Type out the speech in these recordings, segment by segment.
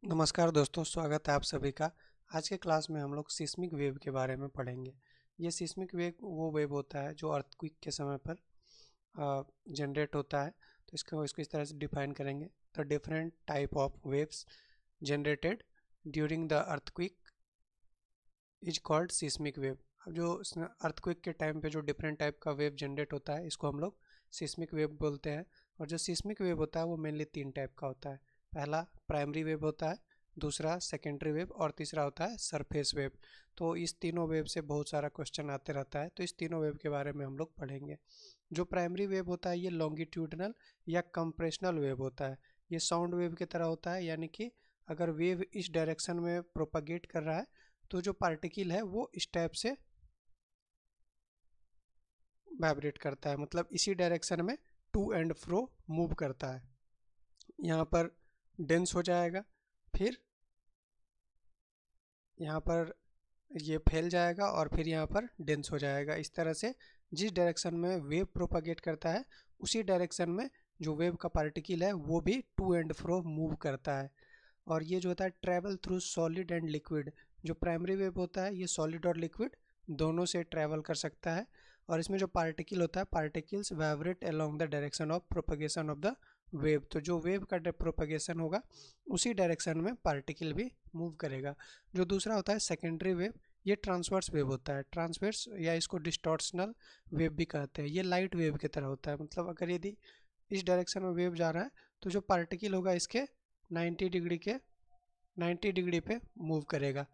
नमस्कार दोस्तों, स्वागत है आप सभी का। आज के क्लास में हम लोग सिस्मिक वेव के बारे में पढ़ेंगे। ये सिस्मिक वेव वो वेव होता है जो अर्थक्वेक के समय पर जनरेट होता है। तो इसको इसको इस तरह से डिफाइन करेंगे: the different type of waves generated during the earthquake is called seismic wave. अब जो अर्थक्वेक के टाइम पे जो डिफरेंट टाइप का वेव जनरेट होता है इसको हम लोग सिस्मिक वेव बोलते हैं। और जो सिस्मिक वेव होता है वो मेनली तीन टाइप का होता है। पहला प्राइमरी वेव होता है, दूसरा सेकेंडरी वेव और तीसरा होता है सरफेस वेव। तो इस तीनों वेव से बहुत सारा क्वेश्चन आते रहता है, तो इस तीनों वेव के बारे में हम लोग पढ़ेंगे। जो प्राइमरी वेव होता है ये लॉन्गिट्यूडनल या कंप्रेशनल वेव होता है। ये साउंड वेव की तरह होता है, यानी कि अगर वेव इस डायरेक्शन में प्रोपागेट कर रहा है तो जो पार्टिकल है वो इस टाइप से वाइब्रेट करता है, मतलब इसी डायरेक्शन में टू एंड फ्रो मूव करता है। यहाँ पर डेंस हो जाएगा, फिर यहाँ पर ये फैल जाएगा और फिर यहाँ पर डेंस हो जाएगा। इस तरह से जिस डायरेक्शन में वेव प्रोपागेट करता है उसी डायरेक्शन में जो वेव का पार्टिकल है वो भी टू एंड फ्रो मूव करता है। और ये जो होता है travel through solid and liquid. जो प्राइमरी वेव होता है ये सॉलिड और लिक्विड दोनों से ट्रैवल कर सकता है। और इसमें जो पार्टिकल होता है, particles vibrate along the direction of propagation of the wave. तो जो वेव का प्रोपगेशन होगा उसी डायरेक्शन में पार्टिकल भी मूव करेगा। जो दूसरा होता है सेकेंडरी वेव, ये ट्रांसवर्स वेव होता है। ट्रांसवर्स या इसको डिस्टॉर्शनल वेव भी कहते हैं। ये लाइट वेव की तरह होता है, मतलब अगर यदि इस डायरेक्शन में वेव जा रहा है तो जो पार्टिकल होगा इसके 90 डिग्री के 90 डिग्री पे मूव करेगा।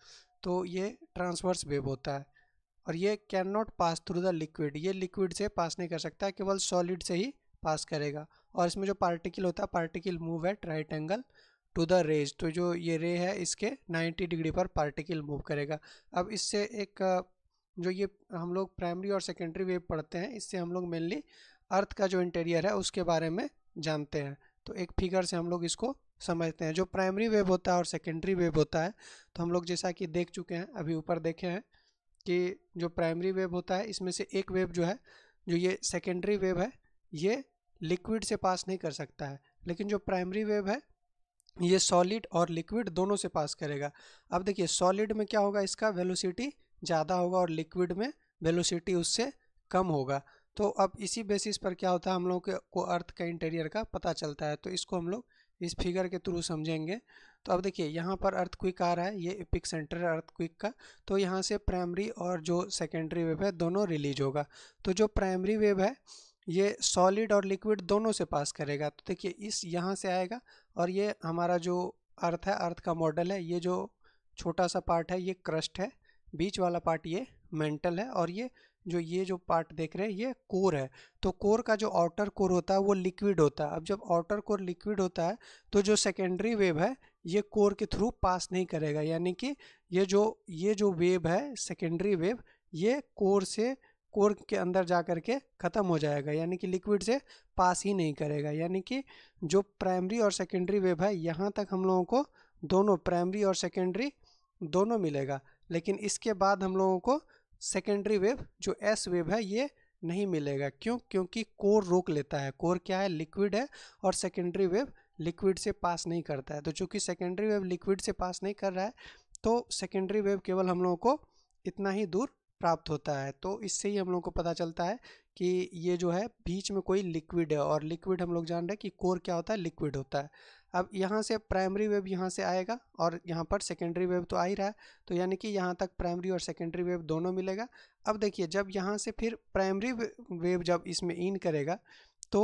तो ये ट्रांसवर्स वेव होता है। और ये can not pass through the liquid, ये लिक्विड से पास नहीं कर सकता, केवल सॉलिड से ही पास करेगा। और इसमें जो पार्टिकल होता है, particle move at right angle to the rays. तो जो ये रे है इसके 90 डिग्री पर पार्टिकल मूव करेगा। अब इससे एक जो ये हम लोग प्राइमरी और सेकेंडरी वेव पढ़ते हैं, इससे हम लोग मेनली अर्थ का जो इंटीरियर है उसके बारे में जानते हैं। तो एक फिगर से हम लोग इसको समझते हैं। जो प्राइमरी वेव होता है और सेकेंडरी वेव होता है, तो हम लोग जैसा कि देख चुके हैं, अभी ऊपर देखे हैं कि जो प्राइमरी वेव होता है इसमें से एक वेव जो है, जो ये सेकेंडरी वेव है, ये लिक्विड से पास नहीं कर सकता है। लेकिन जो प्राइमरी वेव है ये सॉलिड और लिक्विड दोनों से पास करेगा। अब देखिए सॉलिड में क्या होगा, इसका वेलोसिटी ज़्यादा होगा और लिक्विड में वेलोसिटी उससे कम होगा। तो अब इसी बेसिस पर क्या होता है, हम लोग को अर्थ का इंटीरियर का पता चलता है। तो इसको हम लोग इस फिगर के थ्रू समझेंगे। तो अब देखिए यहाँ पर अर्थक्वेक आ रहा है, ये एपिक सेंटर है अर्थक्वेक का। तो यहाँ से प्राइमरी और जो सेकेंडरी वेव है दोनों रिलीज होगा। तो जो प्राइमरी वेव है ये सॉलिड और लिक्विड दोनों से पास करेगा। तो देखिए इस यहाँ से आएगा और ये हमारा जो अर्थ है, अर्थ का मॉडल है, ये जो छोटा सा पार्ट है ये क्रस्ट है, बीच वाला पार्ट ये मेंटल है, और ये जो पार्ट देख रहे हैं ये कोर है। तो कोर का जो आउटर कोर होता है वो लिक्विड होता है। अब जब आउटर कोर लिक्विड होता है तो जो सेकेंडरी वेव है ये कोर के थ्रू पास नहीं करेगा, यानी कि ये जो वेव है सेकेंडरी वेव, ये कोर के अंदर जा करके ख़त्म हो जाएगा, यानी कि लिक्विड से पास ही नहीं करेगा। यानी कि जो प्राइमरी और सेकेंडरी वेव है यहाँ तक हम लोगों को दोनों प्राइमरी और सेकेंडरी दोनों मिलेगा। लेकिन इसके बाद हम लोगों को सेकेंडरी वेव जो एस वेव है ये नहीं मिलेगा। क्यों? क्योंकि कोर रोक लेता है। कोर क्या है? लिक्विड है, और सेकेंडरी वेव लिक्विड से पास नहीं करता है। तो चूंकि सेकेंडरी वेव लिक्विड से पास नहीं कर रहा है तो सेकेंडरी वेव केवल हम लोगों को इतना ही दूर प्राप्त होता है। तो इससे ही हम लोग को पता चलता है कि ये जो है बीच में कोई लिक्विड है, और लिक्विड हम लोग जान रहे हैं कि कोर क्या होता है, लिक्विड होता है। अब यहाँ से प्राइमरी वेव यहाँ से आएगा और यहाँ पर सेकेंडरी वेव तो आ ही रहा है, तो यानी कि यहाँ तक प्राइमरी और सेकेंडरी वेव दोनों मिलेगा। अब देखिए जब यहाँ से फिर प्राइमरी वेव जब इसमें इन करेगा तो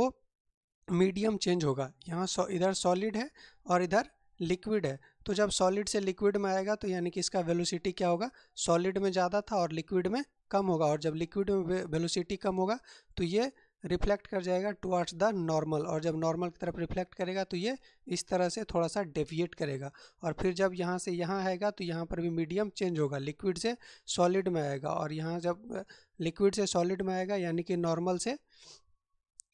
मीडियम चेंज होगा। यहाँ इधर सॉलिड है और इधर लिक्विड है। तो जब सॉलिड से लिक्विड में आएगा तो यानी कि इसका वेलोसिटी क्या होगा, सॉलिड में ज़्यादा था और लिक्विड में कम होगा। और जब लिक्विड में वेलोसिटी कम होगा तो ये रिफ्लेक्ट कर जाएगा टुवर्ड्स द नॉर्मल, और जब नॉर्मल की तरफ रिफ्लेक्ट करेगा तो ये इस तरह से थोड़ा सा डेविएट करेगा। और फिर जब यहाँ से यहाँ आएगा तो यहाँ पर भी मीडियम चेंज होगा, लिक्विड से सॉलिड में आएगा। और यहाँ जब लिक्विड से सॉलिड में आएगा यानी कि नॉर्मल से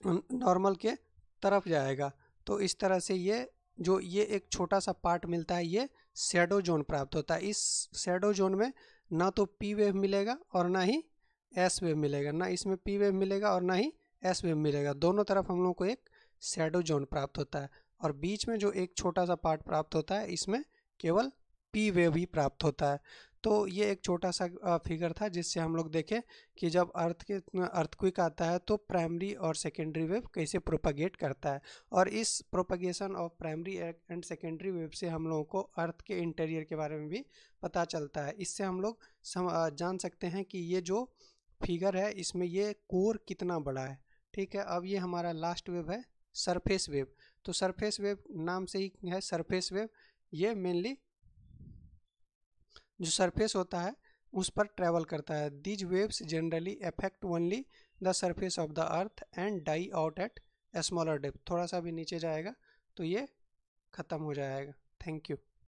नॉर्मल के तरफ जाएगा। तो इस तरह से ये एक छोटा सा पार्ट मिलता है, ये शैडो जोन प्राप्त होता है। इस शैडो जोन में ना तो पी वेव मिलेगा और ना ही एस वेव मिलेगा, ना इसमें पी वेव मिलेगा और ना ही एस वेव मिलेगा। दोनों तरफ हम लोग को एक शैडो जोन प्राप्त होता है, और बीच में जो एक छोटा सा पार्ट प्राप्त होता है इसमें केवल पी वेव ही प्राप्त होता है। तो ये एक छोटा सा फिगर था जिससे हम लोग देखें कि जब अर्थक्वेक आता है तो प्राइमरी और सेकेंडरी वेव कैसे प्रोपागेट करता है। और इस propagation of primary and secondary wave से हम लोगों को अर्थ के इंटीरियर के बारे में भी पता चलता है। इससे हम लोग जान सकते हैं कि ये जो फिगर है इसमें ये कोर कितना बड़ा है। ठीक है, अब ये हमारा लास्ट वेव है सरफेस वेव। तो सरफेस वेव नाम से ही है सरफेस वेव। ये मेनली जो सरफेस होता है उस पर ट्रैवल करता है। These waves generally affect only the surface of the earth and die out at smaller depth. थोड़ा सा भी नीचे जाएगा तो ये ख़त्म हो जाएगा। Thank you.